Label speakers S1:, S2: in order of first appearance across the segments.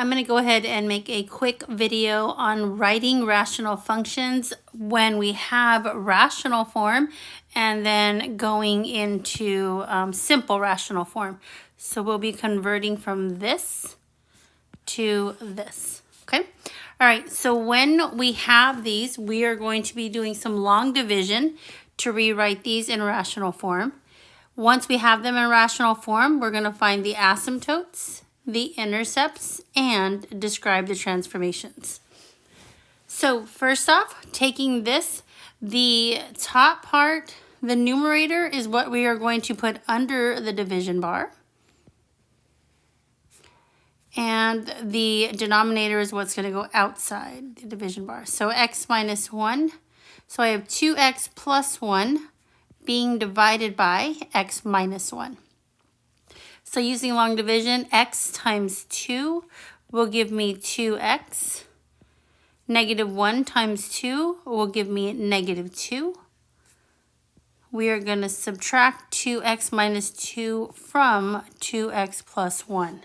S1: I'm going to go ahead and make a quick video on writing rational functions when we have rational form and then going into simple rational form. So we'll be converting from this to this, okay? All right, so when we have these, we are going to be doing some long division to rewrite these in rational form. Once we have them in rational form, we're going to find the asymptotes, the intercepts, and describe the transformations. So first off, taking this, the top part, the numerator is what we are going to put under the division bar. And the denominator is what's going to go outside the division bar. So x minus 1. So I have 2x plus 1 being divided by x minus 1. So using long division, x times 2 will give me 2x. Negative 1 times 2 will give me negative 2. We are going to subtract 2x minus 2 from 2x plus 1.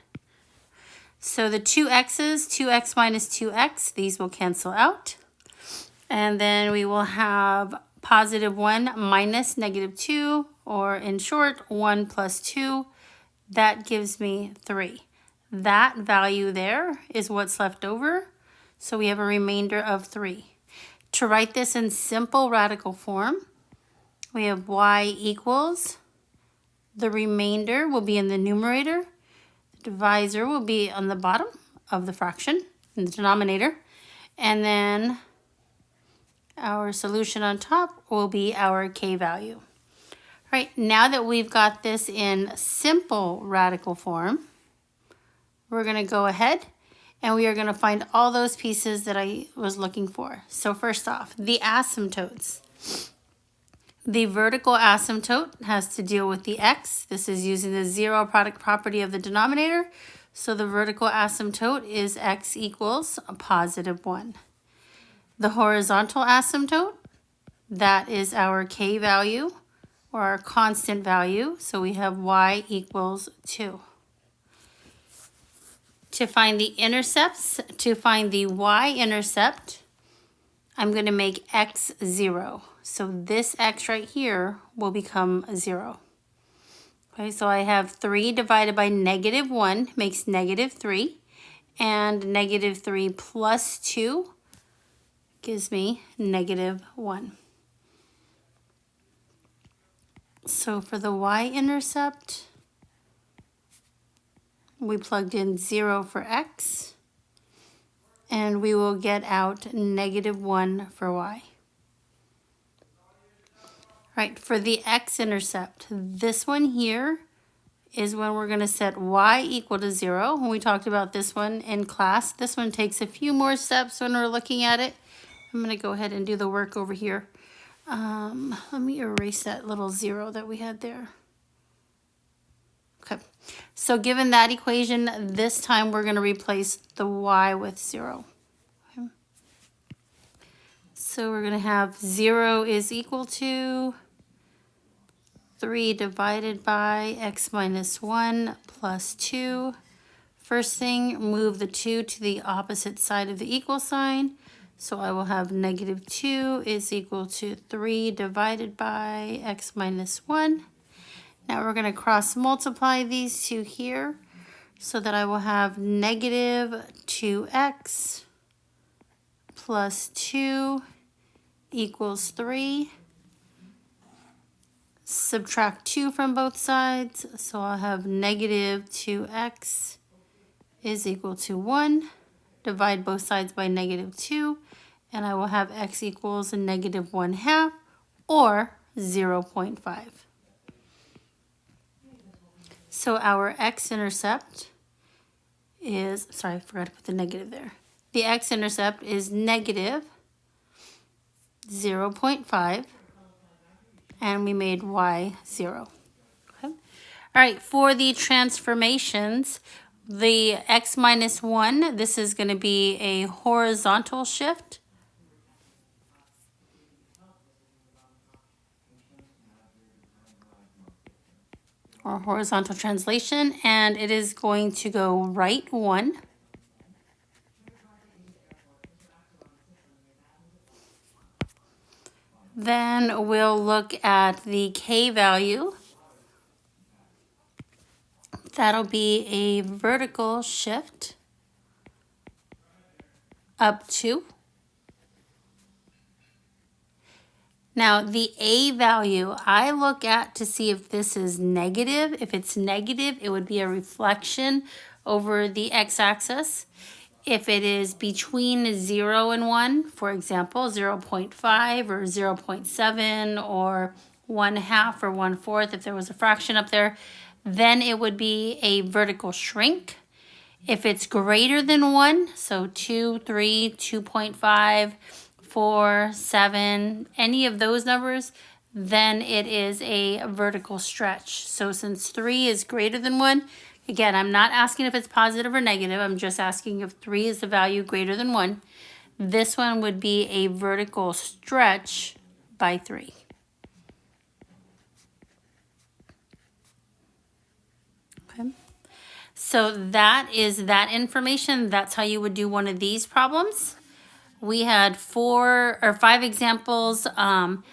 S1: So the 2x's, 2x minus 2x, these will cancel out. And then we will have positive 1 minus negative 2, or in short, 1 plus 2. That gives me 3. That value there is what's left over. So we have a remainder of 3. To write this in simple radical form, we have y equals, the remainder will be in the numerator, the divisor will be on the bottom of the fraction, in the denominator, and then our solution on top will be our k value. All right, now that we've got this in simple radical form, we're going to go ahead and we are going to find all those pieces that I was looking for. So first off, the asymptotes. The vertical asymptote has to deal with the x. This is using the zero product property of the denominator. So the vertical asymptote is x equals a positive 1. The horizontal asymptote, that is our k value, or our constant value. So we have y equals 2. To find the intercepts, to find the y-intercept, I'm going to make x 0. So this x right here will become 0. Okay, so I have 3 divided by negative 1 makes negative 3. And negative 3 plus 2 gives me negative 1. So for the y-intercept, we plugged in 0 for x, and we will get out negative 1 for y. Right, for the x-intercept, this one here is when we're going to set y equal to 0. When we talked about this one in class, this one takes a few more steps when we're looking at it. I'm going to go ahead and do the work over here. Let me erase that little 0 that we had there. Okay, so given that equation, this time we're going to replace the y with 0. Okay. So we're going to have 0 is equal to 3 divided by x minus 1 plus 2. First thing, move the 2 to the opposite side of the equal sign. So I will have negative 2 is equal to 3 divided by x minus 1. Now we're going to cross multiply these two here so that I will have negative 2x plus 2 equals 3. Subtract 2 from both sides, so I'll have negative 2x is equal to 1. Divide both sides by negative 2, and I will have x equals a negative 1/2, or 0.5. So our x-intercept is, sorry, I forgot to put the negative there. The x-intercept is negative 0.5. And we made y 0. Okay. All right, for the transformations, the x minus 1, this is going to be a horizontal shift. Or horizontal translation, and it is going to go right 1. Then we'll look at the k value. That'll be a vertical shift up 2. Now the a value, I look at to see if this is negative. If it's negative, it would be a reflection over the x-axis. If it is between 0 and 1, for example, 0.5 or 0.7 or 1/2 or 1/4, if there was a fraction up there, then it would be a vertical shrink. If it's greater than 1, so 2, 3, 2.5, 4, 7, any of those numbers, then it is a vertical stretch. So since 3 is greater than 1, again, I'm not asking if it's positive or negative. I'm just asking if 3 is the value greater than 1. This one would be a vertical stretch by 3. Okay. So that is that information. That's how you would do one of these problems. We had 4 or 5 examples. On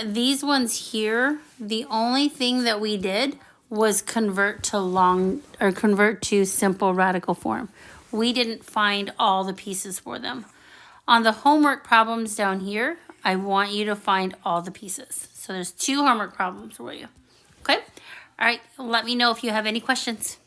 S1: these ones here, the only thing that we did was convert to simple radical form. We didn't find all the pieces for them. On the homework problems down here, I want you to find all the pieces. So there's 2 homework problems for you. Okay? All right, let me know if you have any questions.